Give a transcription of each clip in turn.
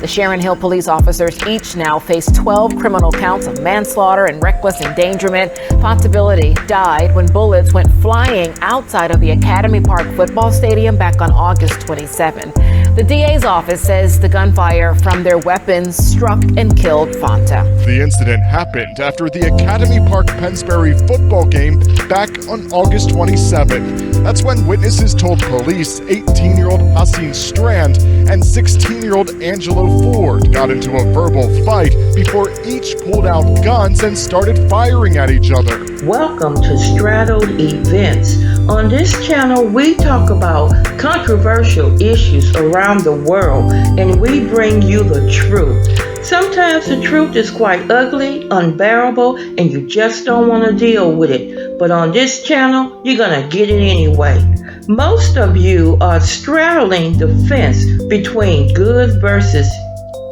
The Sharon Hill police officers each now face 12 criminal counts of manslaughter and reckless endangerment. Fanta Bility died when bullets went flying outside of the Academy Park football stadium back on August 27. The DA's office says the gunfire from their weapons struck and killed Fanta. The incident happened after the Academy Park Pennsbury football game back on August 27th. That's when witnesses told police 18-year-old Haseen Strand and 16-year-old Angelo Ford got into a verbal fight before each pulled out guns and started firing at each other. Welcome to Straddled Events. On this channel, we talk about controversial issues around the world, and we bring you the truth. Sometimes the truth is quite ugly, unbearable, and you just don't want to deal with it. But on this channel, you're going to get it anyway. Most of you are straddling the fence between good versus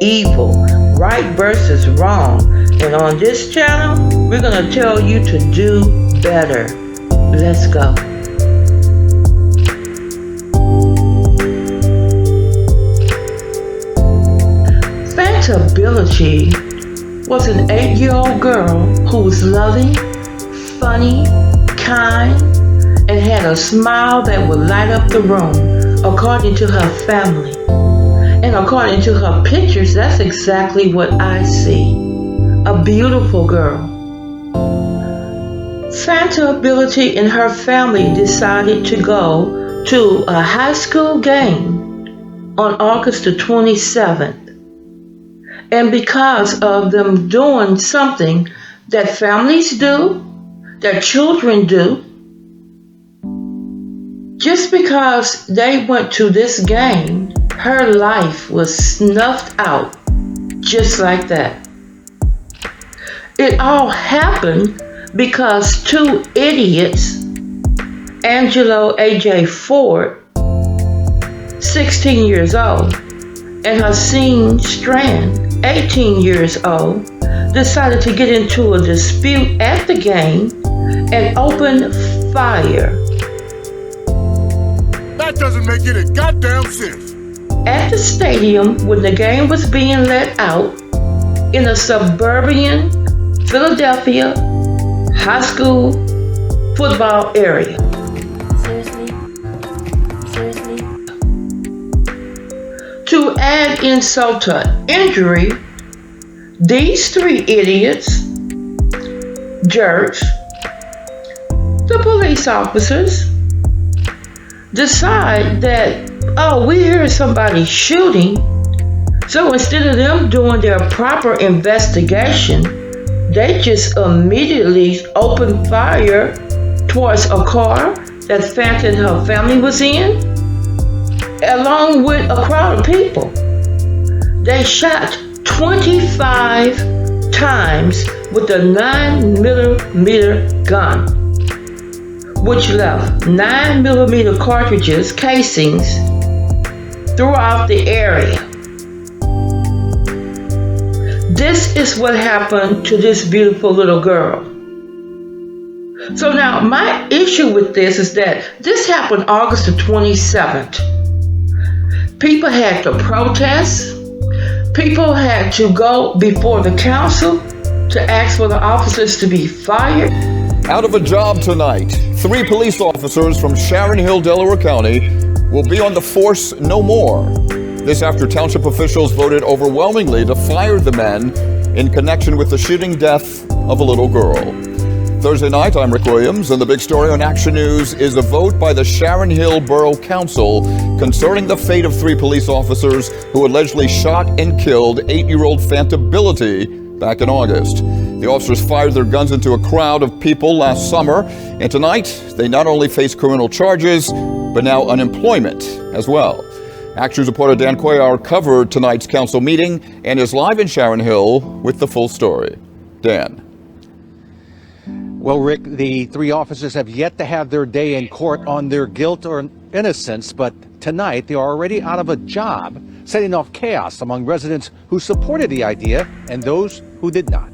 evil, right versus wrong. And on this channel, we're going to tell you to do better. Let's go. Fanta Bility was an 8-year-old girl who was loving, funny, kind, and had a smile that would light up the room, according to her family. And according to her pictures, that's exactly what I see. A beautiful girl. Fanta Bility and her family decided to go to a high school game on August the 27th. And because of them doing something that families do, that children do, just because they went to this game, her life was snuffed out just like that. It all happened because two idiots, Angelo A.J. Ford, 16 years old, and Haseen Strand, 18 years old, decided to get into a dispute at the game and open fire. That doesn't make any goddamn sense. At the stadium when the game was being let out in a suburban Philadelphia high school football area. Seriously? To add insult to injury, these three idiots, jerks, the police officers, decide that, oh, we hear somebody shooting, so instead of them doing their proper investigation, they just immediately opened fire towards a car that Fanta and her family was in, along with a crowd of people. They shot 25 times with a 9mm gun, which left 9mm cartridges, casings, throughout the area. This is what happened to this beautiful little girl. So now my issue with this is that this happened August the 27th. People had to protest. People had to go before the council to ask for the officers to be fired. Out of a job tonight, 3 police officers from Sharon Hill, Delaware County will be on the force no more. This after township officials voted overwhelmingly to fire the men in connection with the shooting death of a little girl. Thursday night, I'm Rick Williams, and the big story on Action News is a vote by the Sharon Hill Borough Council concerning the fate of 3 police officers who allegedly shot and killed 8-year-old Fanta Bility back in August. The officers fired their guns into a crowd of people last summer, and tonight they not only face criminal charges, but now unemployment as well. Action News reporter Dan Cuellar covered tonight's council meeting and is live in Sharon Hill with the full story. Dan. Well, Rick, the 3 officers have yet to have their day in court on their guilt or innocence, but tonight they are already out of a job, setting off chaos among residents who supported the idea and those who did not.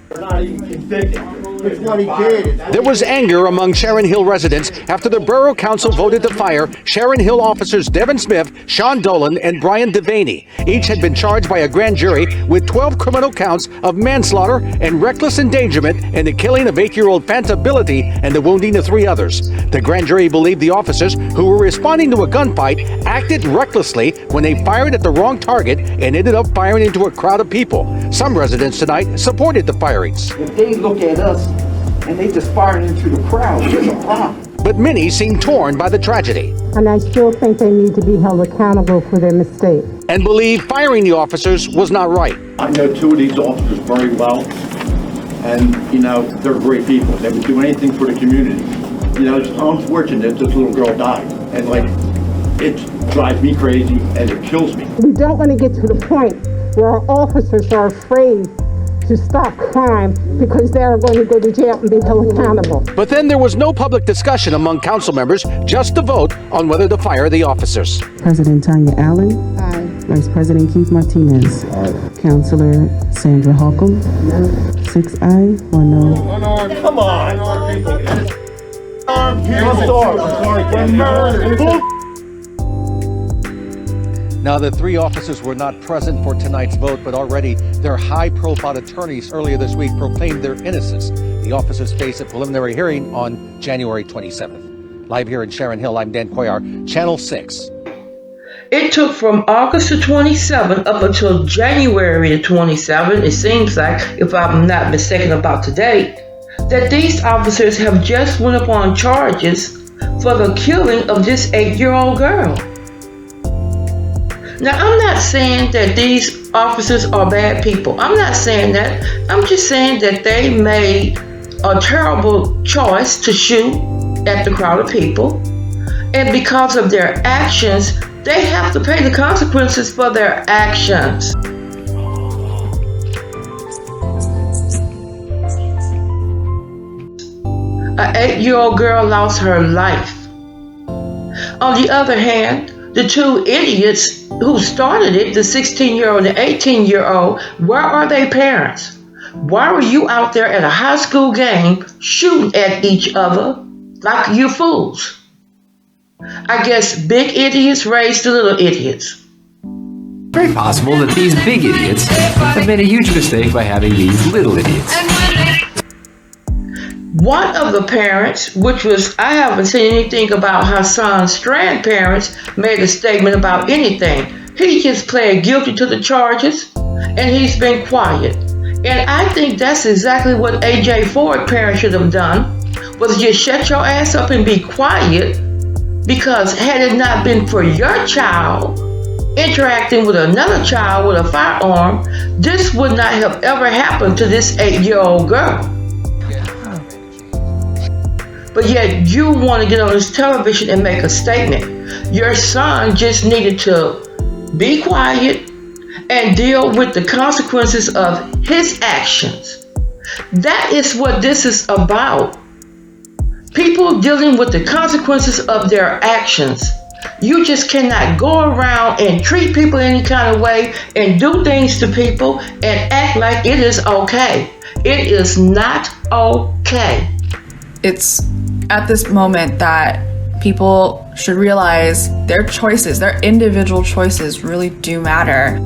They're not even convicted. There was anger among Sharon Hill residents after the Borough Council voted to fire Sharon Hill officers Devin Smith, Sean Dolan, and Brian Devaney. Each had been charged by a grand jury with 12 criminal counts of manslaughter and reckless endangerment in the killing of 8-year-old Fanta Bility and the wounding of 3 others. The grand jury believed the officers, who were responding to a gunfight, acted recklessly when they fired at the wrong target and ended up firing into a crowd of people. Some residents tonight supported the firings. If they look at us and they just firing into the crowd, there's a problem. But many seem torn by the tragedy. And I still think they need to be held accountable for their mistake. And believe firing the officers was not right. I know 2 of these officers very well, and, they're great people. They would do anything for the community. It's unfortunate this little girl died, and, it drives me crazy, and it kills me. We don't want to get to the point where our officers are afraid to stop crime because they are going to go to jail and be held accountable. But then there was no public discussion among council members, just a vote on whether to fire the officers. President Tanya Allen. Aye. Vice President Keith Martinez. Aye. Councilor Sandra Holcomb. 6 ayes, 1 no. Come on! Now, the 3 officers were not present for tonight's vote, but already their high-profile attorneys earlier this week proclaimed their innocence. The officers face a preliminary hearing on January 27th. Live here in Sharon Hill, I'm Dan Cuellar, Channel 6. It took from August the 27th up until January the 27th, it seems like, if I'm not mistaken about the date, that these officers have just went upon charges for the killing of this 8-year-old girl. Now, I'm not saying that these officers are bad people. I'm not saying that. I'm just saying that they made a terrible choice to shoot at the crowd of people. And because of their actions, they have to pay the consequences for their actions. An 8-year-old girl lost her life. On the other hand, the 2 idiots who started it, the 16-year-old and the 18-year-old, where are their parents? Why were you out there at a high school game shooting at each other like you fools? I guess big idiots raised the little idiots. Very possible that these big idiots have made a huge mistake by having these little idiots. One of the parents, which was, I haven't seen anything about Hassan Strand parents, made a statement about anything. He just pled guilty to the charges, and he's been quiet. And I think that's exactly what A.J. Ford parents should have done, was just shut your ass up and be quiet, because had it not been for your child interacting with another child with a firearm, this would not have ever happened to this 8-year-old girl. But yet you want to get on this television and make a statement. Your son just needed to be quiet and deal with the consequences of his actions. That is what this is about. People dealing with the consequences of their actions. You just cannot go around and treat people any kind of way and do things to people and act like it is okay. It is not okay. It's at this moment that people should realize their choices, their individual choices really do matter.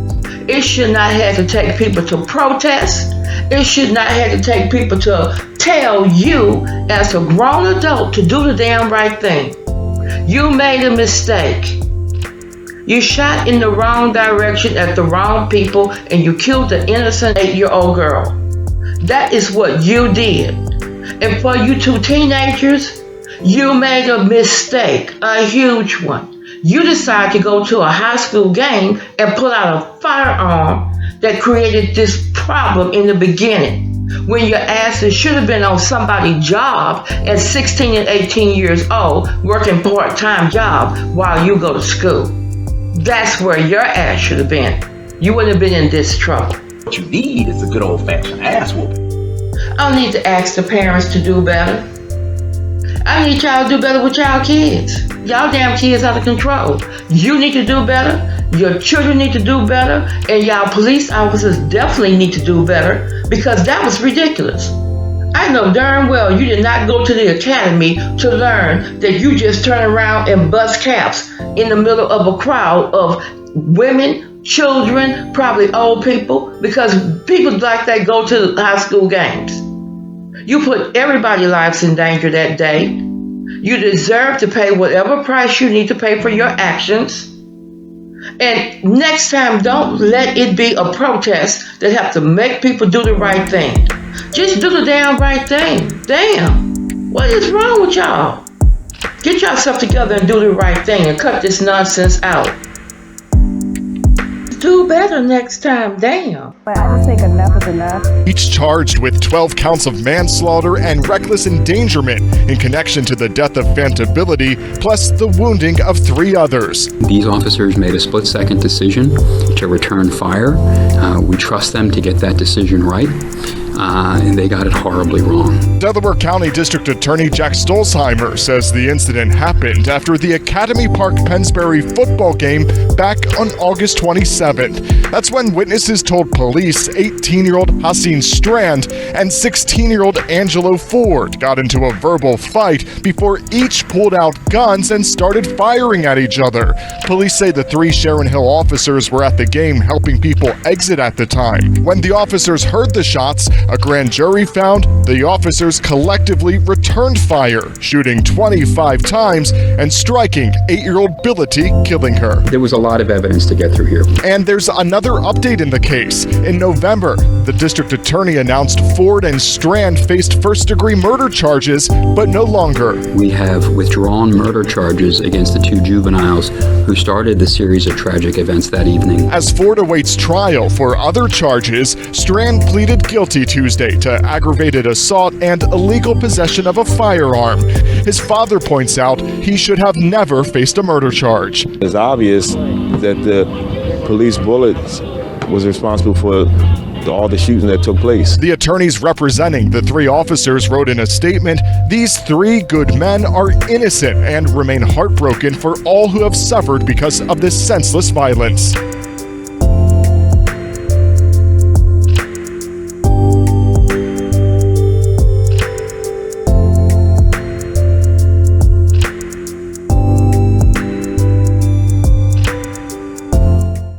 It should not have to take people to protest. It should not have to take people to tell you as a grown adult to do the damn right thing. You made a mistake. You shot in the wrong direction at the wrong people and you killed the innocent 8-year-old girl. That is what you did. And for you 2 teenagers, you made a mistake, a huge one. You decided to go to a high school game and pull out a firearm that created this problem in the beginning, when your asses should have been on somebody's job at 16 and 18 years old, working part-time job while you go to school. That's where your ass should have been. You wouldn't have been in this trouble. What you need is a good old-fashioned ass whooping. I need to ask the parents to do better. I need y'all to do better with y'all kids. Y'all damn kids out of control. You need to do better. Your children need to do better. And y'all police officers definitely need to do better, because that was ridiculous. I I know darn well you did not go to the academy to learn that you just turn around and bust caps in the middle of a crowd of women, children, probably old people, because people like that go to high school games. You put everybody's lives in danger that day. You deserve to pay whatever price you need to pay for your actions. And next time, don't let it be a protest that have to make people do the right thing. Just do the damn right thing. Damn. What is wrong with y'all? Get yourself together and do the right thing and cut this nonsense out. Do better next time, damn. But I just think enough is enough. Each charged with 12 counts of manslaughter and reckless endangerment in connection to the death of Fanta Bility, plus the wounding of 3 others. These officers made a split-second decision to return fire. We trust them to get that decision right. And they got it horribly wrong. Delaware County District Attorney Jack Stolzheimer says the incident happened after the Academy Park Pennsbury football game back on August 27th. That's when witnesses told police 18-year-old Haseen Strand and 16-year-old Angelo Ford got into a verbal fight before each pulled out guns and started firing at each other. Police say the 3 Sharon Hill officers were at the game helping people exit at the time. When the officers heard the shots, a grand jury found the officers collectively returned fire, shooting 25 times and striking 8-year-old Bility, killing her. There was a lot of evidence to get through here. And there's another update in the case. In November, the district attorney announced Ford and Strand faced first-degree murder charges, but no longer. We have withdrawn murder charges against the 2 juveniles who started the series of tragic events that evening. As Ford awaits trial for other charges, Strand pleaded guilty Tuesday to aggravated assault and illegal possession of a firearm. His father points out he should have never faced a murder charge. It's obvious that the police bullets was responsible for all the shooting that took place. The attorneys representing the 3 officers wrote in a statement, "These 3 good men are innocent and remain heartbroken for all who have suffered because of this senseless violence."